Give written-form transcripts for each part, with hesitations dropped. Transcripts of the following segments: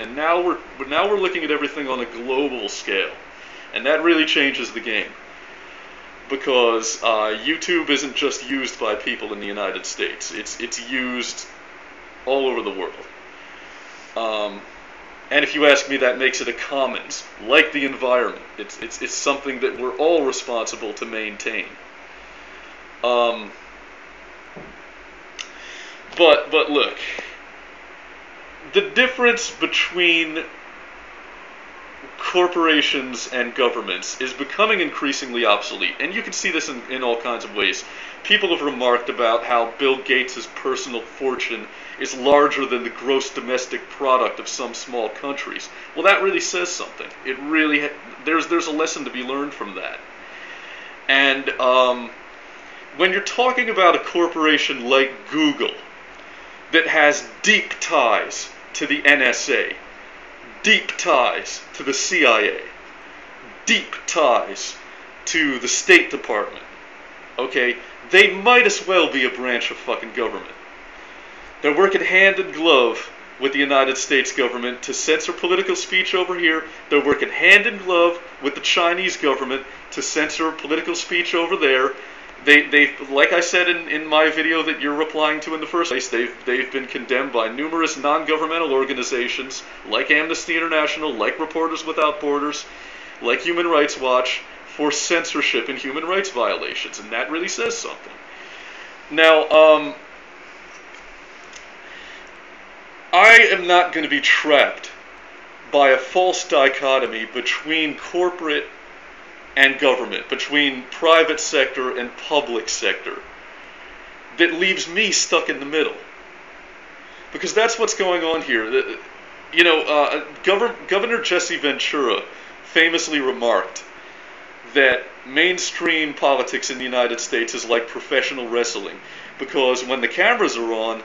And now we're looking at everything on a global scale, and that really changes the game, because YouTube isn't just used by people in the United States. It's used all over the world. And if you ask me, that makes it a commons, like the environment. It's something that we're all responsible to maintain. But look, the difference between corporations and governments is becoming increasingly obsolete, and you can see this in all kinds of ways. People have remarked about how Bill Gates' personal fortune is larger than the gross domestic product of some small countries. Well, that really says something. It really there's a lesson to be learned from that. And when you're talking about a corporation like Google that has deep ties to the NSA, deep ties to the CIA, deep ties to the State Department, okay, they might as well be a branch of fucking government. They're working hand in glove with the United States government to censor political speech over here. They're working hand in glove with the Chinese government to censor political speech over there. They like I said in my video that you're replying to in the first place, they've been condemned by numerous non-governmental organizations like Amnesty International, like Reporters Without Borders, like Human Rights Watch, for censorship and human rights violations, and that really says something. Now, I am not going to be trapped by a false dichotomy between corporate and government, between private sector and public sector, that leaves me stuck in the middle. Because that's what's going on here. You know, Governor Jesse Ventura famously remarked that mainstream politics in the United States is like professional wrestling, because when the cameras are on,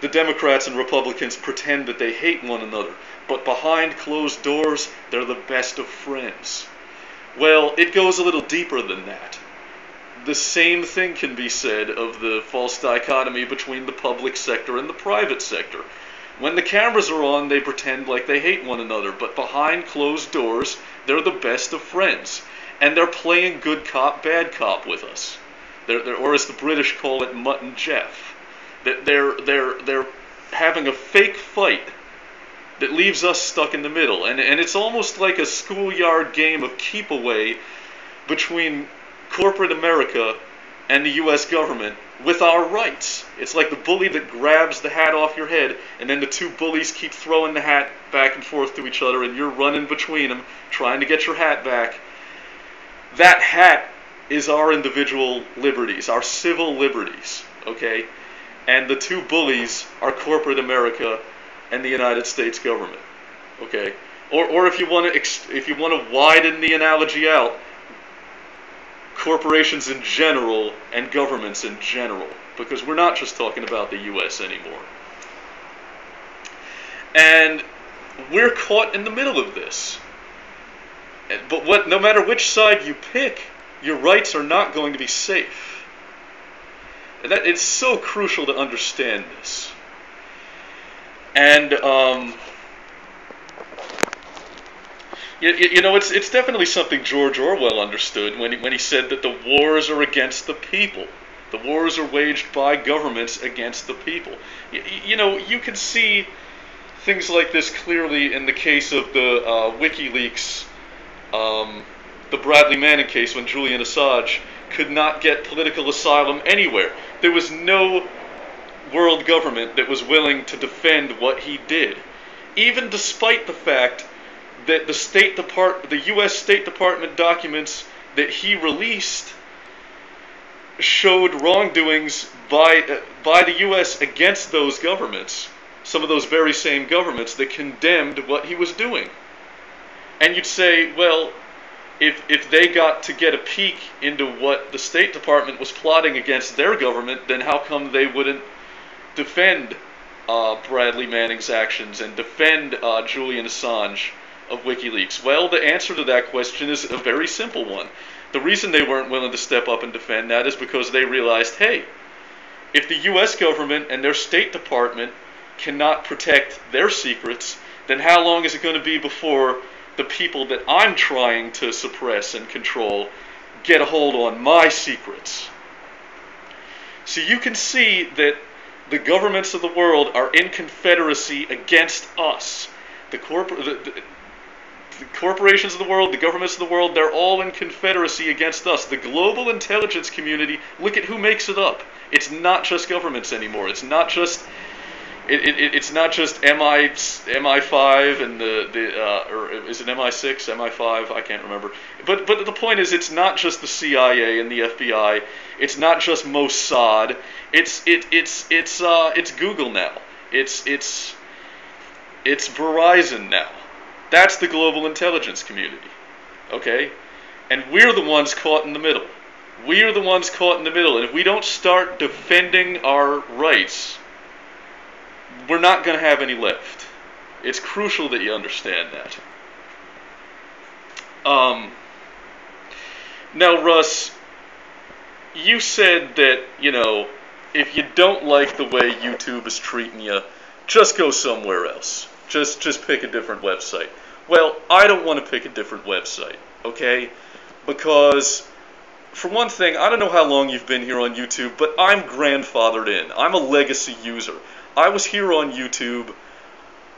the Democrats and Republicans pretend that they hate one another, but behind closed doors, they're the best of friends. Well, it goes a little deeper than that. The same thing can be said of the false dichotomy between the public sector and the private sector. When the cameras are on, they pretend like they hate one another, but behind closed doors, they're the best of friends. And they're playing good cop, bad cop with us. Or as the British call it, Mutt and Jeff. They're having a fake fight that leaves us stuck in the middle. And it's almost like a schoolyard game of keep away between corporate America and the U.S. government with our rights. It's like the bully that grabs the hat off your head, and then the two bullies keep throwing the hat back and forth to each other, and you're running between them, trying to get your hat back. That hat is our individual liberties, our civil liberties, okay? And the two bullies are corporate America and the United States government, okay? Or if you want to widen the analogy out, corporations in general and governments in general, because we're not just talking about the U.S. anymore. And we're caught in the middle of this. But no matter which side you pick, your rights are not going to be safe. And it's so crucial to understand this. And you know, it's definitely something George Orwell understood when he said that the wars are against the people. The wars are waged by governments against the people. You know, you can see things like this clearly in the case of the WikiLeaks. The Bradley Manning case, when Julian Assange could not get political asylum anywhere. There was no world government that was willing to defend what he did, even despite the fact that the U.S. State Department documents that he released showed wrongdoings by the U.S. against those governments, some of those very same governments that condemned what he was doing. And you'd say, well, if they got to get a peek into what the State Department was plotting against their government, then how come they wouldn't defend Bradley Manning's actions and defend Julian Assange of WikiLeaks? Well, the answer to that question is a very simple one. The reason they weren't willing to step up and defend that is because they realized, hey, if the U.S. government and their State Department cannot protect their secrets, then how long is it going to be before the people that I'm trying to suppress and control get a hold on my secrets? So you can see that the governments of the world are in confederacy against us. The corporations of the world, the governments of the world, they're all in confederacy against us. The global intelligence community, look at who makes it up. It's not just governments anymore. It's not just it's not just MI5 and or is it MI6, MI5? I can't remember. But the point is, it's not just the CIA and the FBI. It's not just Mossad. It's Google now. It's Verizon now. That's the global intelligence community. Okay? And we're the ones caught in the middle. We are the ones caught in the middle. And if we don't start defending our rights, we're not going to have any left. It's crucial that you understand that. Now, Russ, you said that, if you don't like the way YouTube is treating you, just go somewhere else. Just pick a different website. Well, I don't want to pick a different website, okay? Because, for one thing, I don't know how long you've been here on YouTube, but I'm grandfathered in. I'm a legacy user. I was here on YouTube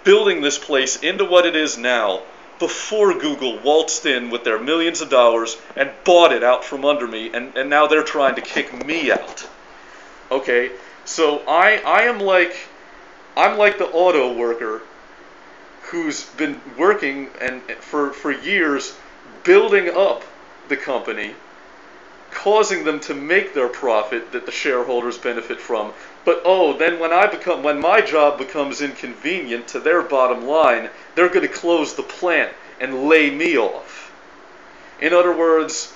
building this place into what it is now before Google waltzed in with their millions of dollars and bought it out from under me, and now they're trying to kick me out. Okay? So I'm like the auto worker who's been working for years building up the company, causing them to make their profit that the shareholders benefit from. But then when my job becomes inconvenient to their bottom line, they're going to close the plant and lay me off. In other words,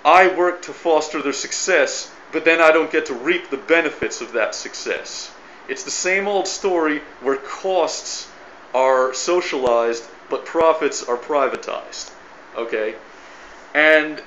I work to foster their success, but then I don't get to reap the benefits of that success. It's the same old story where costs are socialized, but profits are privatized. Okay? And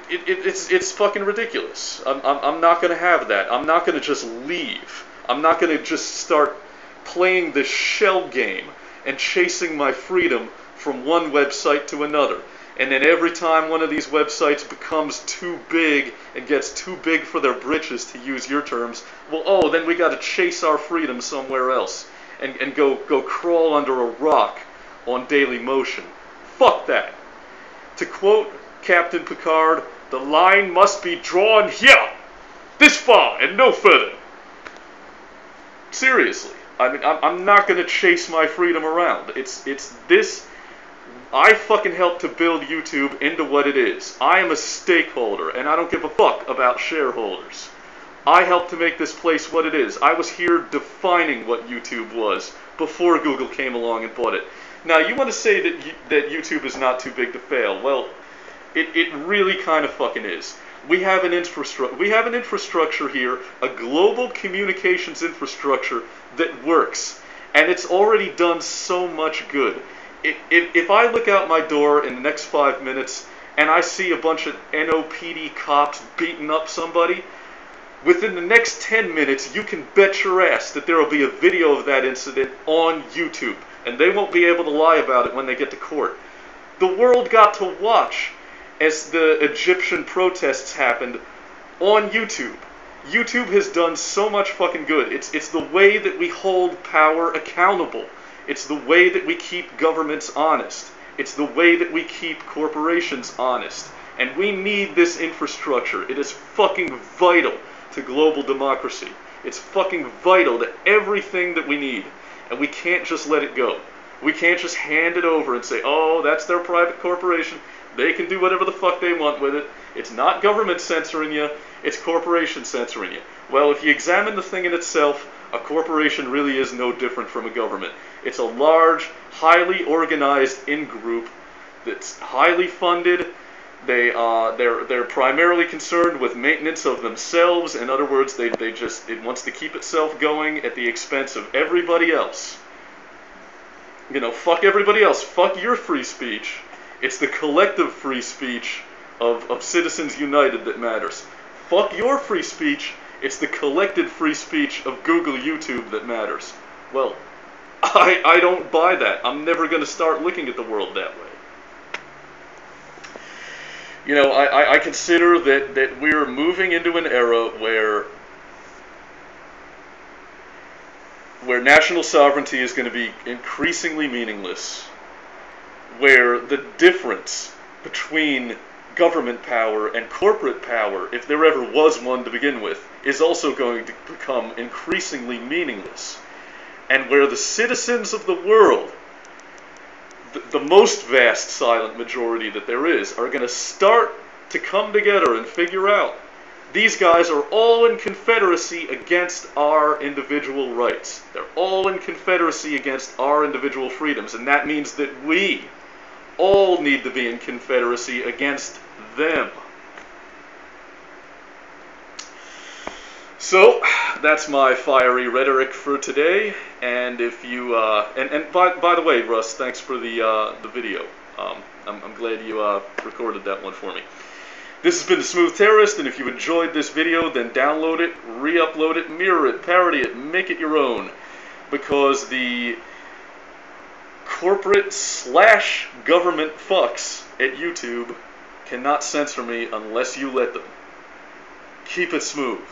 it's fucking ridiculous. I'm not going to have that. I'm not going to just leave. I'm not going to just start playing this shell game and chasing my freedom from one website to another. And then every time one of these websites becomes too big and gets too big for their britches, to use your terms, well, then we got to chase our freedom somewhere else and go crawl under a rock on Daily Motion. Fuck that. To quote Captain Picard, the line must be drawn here, this far and no further. Seriously, I mean, I'm not going to chase my freedom around. It's this. I fucking helped to build YouTube into what it is. I am a stakeholder, and I don't give a fuck about shareholders. I helped to make this place what it is. I was here defining what YouTube was before Google came along and bought it. Now, you want to say that YouTube is not too big to fail. Well, it really kind of fucking is. We have an infrastructure here, a global communications infrastructure that works, and it's already done so much good. If I look out my door in the next 5 minutes and I see a bunch of NOPD cops beating up somebody, within the next 10 minutes you can bet your ass that there will be a video of that incident on YouTube, and they won't be able to lie about it when they get to court. The world got to watch as the Egyptian protests happened on YouTube. YouTube has done so much fucking good. It's the way that we hold power accountable. It's the way that we keep governments honest. It's the way that we keep corporations honest. And we need this infrastructure. It is fucking vital to global democracy. It's fucking vital to everything that we need. And we can't just let it go. We can't just hand it over and say, oh, that's their private corporation. They can do whatever the fuck they want with it. It's not government censoring you. It's corporation censoring you. Well, if you examine the thing in itself, a corporation really is no different from a government. It's a large, highly organized in-group that's highly funded. They're primarily concerned with maintenance of themselves. In other words, it wants to keep itself going at the expense of everybody else. Fuck everybody else. Fuck your free speech. It's the collective free speech of Citizens United that matters. Fuck your free speech. It's the collected free speech of Google, YouTube that matters. Well, I don't buy that. I'm never going to start looking at the world that way. You know, I consider that we're moving into an era where national sovereignty is going to be increasingly meaningless, where the difference between government power and corporate power, if there ever was one to begin with, is also going to become increasingly meaningless, and where the citizens of the world, the most vast silent majority that there is, are going to start to come together and figure out these guys are all in confederacy against our individual rights. They're all in confederacy against our individual freedoms, and that means that we all need to be in confederacy against them. So, that's my fiery rhetoric for today, and if you, by the way, Russ, thanks for the video. I'm glad you recorded that one for me. This has been The Smooth Terrorist, and if you enjoyed this video, then download it, re-upload it, mirror it, parody it, make it your own, because the corporate/government fucks at YouTube cannot censor me unless you let them. Keep it smooth.